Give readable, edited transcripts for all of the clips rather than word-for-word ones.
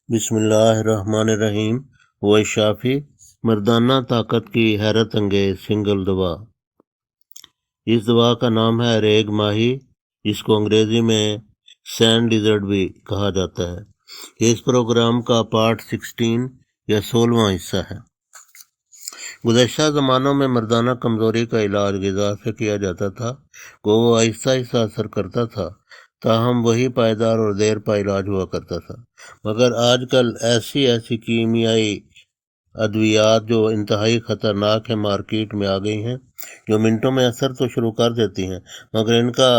بسم اللہ الرحمن الرحیم۔ وہ شافی مردانہ طاقت کی حیرت انگیز سنگل دوا۔ اس دوا کا نام ہے ریگ ماہی، جس کو انگریزی میں سینڈ لیزرڈ بھی کہا جاتا ہے۔ یہ اس پروگرام کا پارٹ 16 یا 16واں حصہ ہے۔ گزشتہ زمانوں میں مردانہ کمزوری کا علاج غذا سے کیا جاتا تھا، وہ آہستہ آہستہ اثر کرتا تھا، تاہم وہی پائیدار اور دیر پا علاج ہوا کرتا تھا۔ مگر آج کل ایسی کیمیائی ادویات جو انتہائی خطرناک ہیں مارکیٹ میں آ گئی ہیں، جو منٹوں میں اثر تو شروع کر دیتی ہیں، مگر ان کا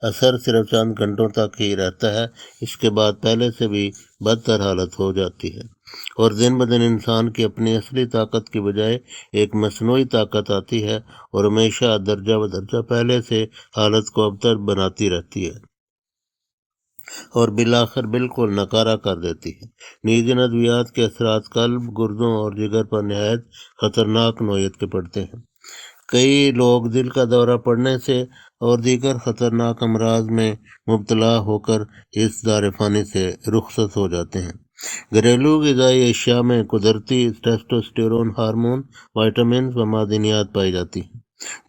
اثر صرف چند گھنٹوں تک ہی رہتا ہے، اس کے بعد پہلے سے بھی بدتر حالت ہو جاتی ہے، اور دن بدن انسان کی اپنی اصلی طاقت کی بجائے ایک مصنوعی طاقت آتی ہے اور ہمیشہ درجہ بدرجہ پہلے سے حالت کو ابتر بناتی رہتی ہے اور بالآخر بالکل ناکارہ کر دیتی ہے۔ نیز ان ادویات کے اثرات قلب، گردوں اور جگر پر نہایت خطرناک نوعیت کے پڑتے ہیں۔ کئی لوگ دل کا دورہ پڑنے سے اور دیگر خطرناک امراض میں مبتلا ہو کر اس دار فانی سے رخصت ہو جاتے ہیں۔ گھریلو غذائی اشیاء میں قدرتی ٹیسٹوسٹیرون ہارمون، وائٹامنز و معدنیات پائی جاتی ہیں،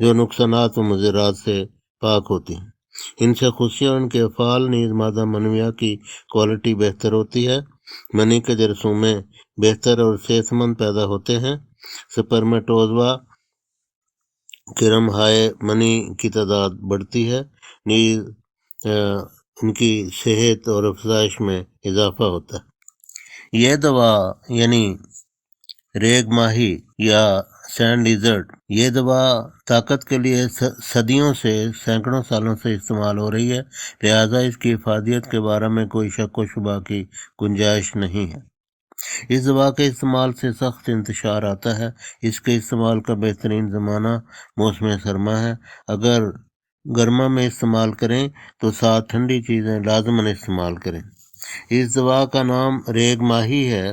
جو نقصانات و مضرات سے پاک ہوتی ہیں۔ ان سے خصوصاً ان کے افعال نیز مادہ منویہ کی کوالٹی بہتر ہوتی ہے، منی کے جرثومے بہتر اور صحت مند پیدا ہوتے ہیں، سپرمیٹوزوا کرم ہائے منی کی تعداد بڑھتی ہے، نیز ان کی صحت اور افزائش میں اضافہ ہوتا ہے۔ یہ دوا یعنی ریگ ماہی یا سینڈ لیزرڈ، یہ دوا طاقت کے لیے صدیوں سے، سینکڑوں سالوں سے استعمال ہو رہی ہے، لہذا اس کی افادیت کے بارے میں کوئی شک و شبہ کی گنجائش نہیں ہے۔ اس دوا کے استعمال سے سخت انتشار آتا ہے۔ اس کے استعمال کا بہترین زمانہ موسم سرما ہے۔ اگر گرما میں استعمال کریں تو ساتھ ٹھنڈی چیزیں لازماً استعمال کریں۔ اس دوا کا نام ریگ ماہی ہے،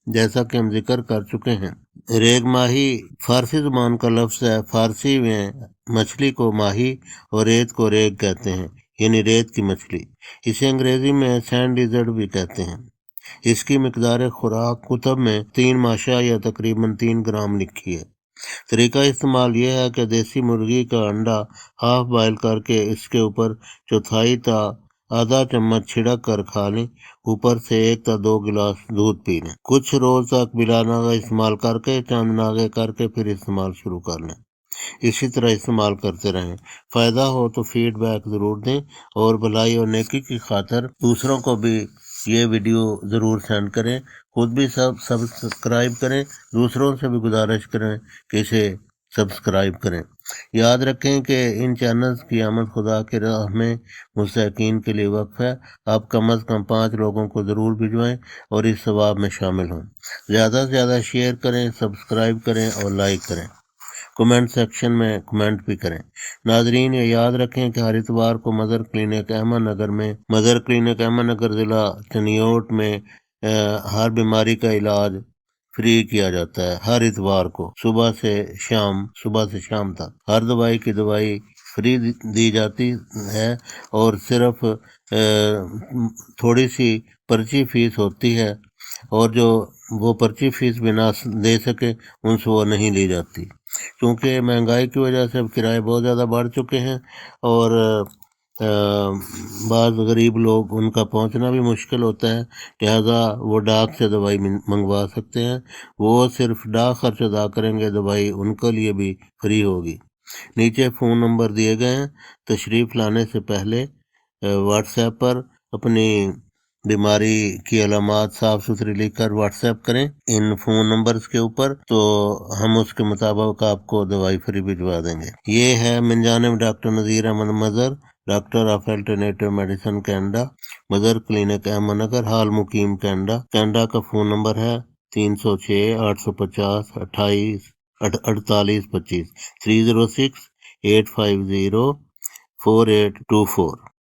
جیسا کہ ہم ذکر کر چکے ہیں۔ ریگ ماہی فارسی زبان کا لفظ ہے۔ فارسی میں مچھلی کو ماہی اور ریت کو ریگ کہتے ہیں، یعنی ریت کی مچھلی۔ اسے انگریزی میں سینڈ لیزرڈ بھی کہتے ہیں۔ اس کی مقدار خوراک کتب میں 3 ماشا یا تقریباً 3 گرام لکھی ہے۔ طریقہ استعمال یہ ہے کہ دیسی مرغی کا انڈا ہاف بائل کر کے اس کے اوپر چوتھائی تا آدھا چمچ چھڑک کر کھا لیں، اوپر سے 1 تا 2 گلاس دودھ پی لیں۔ کچھ روز تک بلا ناغہ استعمال کر کے چند ناغے کر کے پھر استعمال شروع کر لیں۔ اسی طرح استعمال کرتے رہیں۔ فائدہ ہو تو فیڈ بیک ضرور دیں، اور بھلائی اور نیکی کی خاطر دوسروں کو بھی یہ ویڈیو ضرور سینڈ کریں۔ خود بھی سبسکرائب کریں، دوسروں سے بھی گزارش کریں کہ اسے سبسکرائب کریں۔ یاد رکھیں کہ ان چینلز کی آمد خدا کے راہ میں مستحقین کے لیے وقف ہے۔ آپ کم از کم 5 لوگوں کو ضرور بھجوائیں اور اس ثواب میں شامل ہوں۔ زیادہ سے زیادہ شیئر کریں، سبسکرائب کریں اور لائک کریں۔ کمنٹ سیکشن میں کمنٹ بھی کریں۔ ناظرین، یہ یاد رکھیں کہ ہر اتوار کو مدر کلینک احمد نگر ضلع چنیوٹ میں ہر بیماری کا علاج فری کیا جاتا ہے۔ ہر اتوار کو صبح سے شام تک ہر دوائی کی دوائی فری دی جاتی ہے، اور صرف تھوڑی سی پرچی فیس ہوتی ہے، اور جو وہ پرچی فیس بنا دے سکے ان سے وہ نہیں لی جاتی، کیونکہ مہنگائی کی وجہ سے اب کرائے بہت زیادہ بڑھ چکے ہیں، اور بعض غریب لوگ ان کا پہنچنا بھی مشکل ہوتا ہے، لہذا وہ ڈاک سے دوائی منگوا سکتے ہیں۔ وہ صرف ڈاک خرچ ادا کریں گے، دوائی ان کے لیے بھی فری ہوگی۔ نیچے فون نمبر دیے گئے ہیں، تشریف لانے سے پہلے واٹس ایپ پر اپنی بیماری کی علامات صاف ستھری لکھ کر واٹس ایپ کریں ان فون نمبرز کے اوپر، تو ہم اس کے مطابق آپ کو دوائی فری بھجوا دیں گے۔ یہ ہے من جانب doctor Nazir Ahmed Mazhar, doctor of alternative medicine Canada, mother clinic Ahmed Nagar, حال مقیم کینیڈا کا فون نمبر ہے 306 850 4825 306 850 4824۔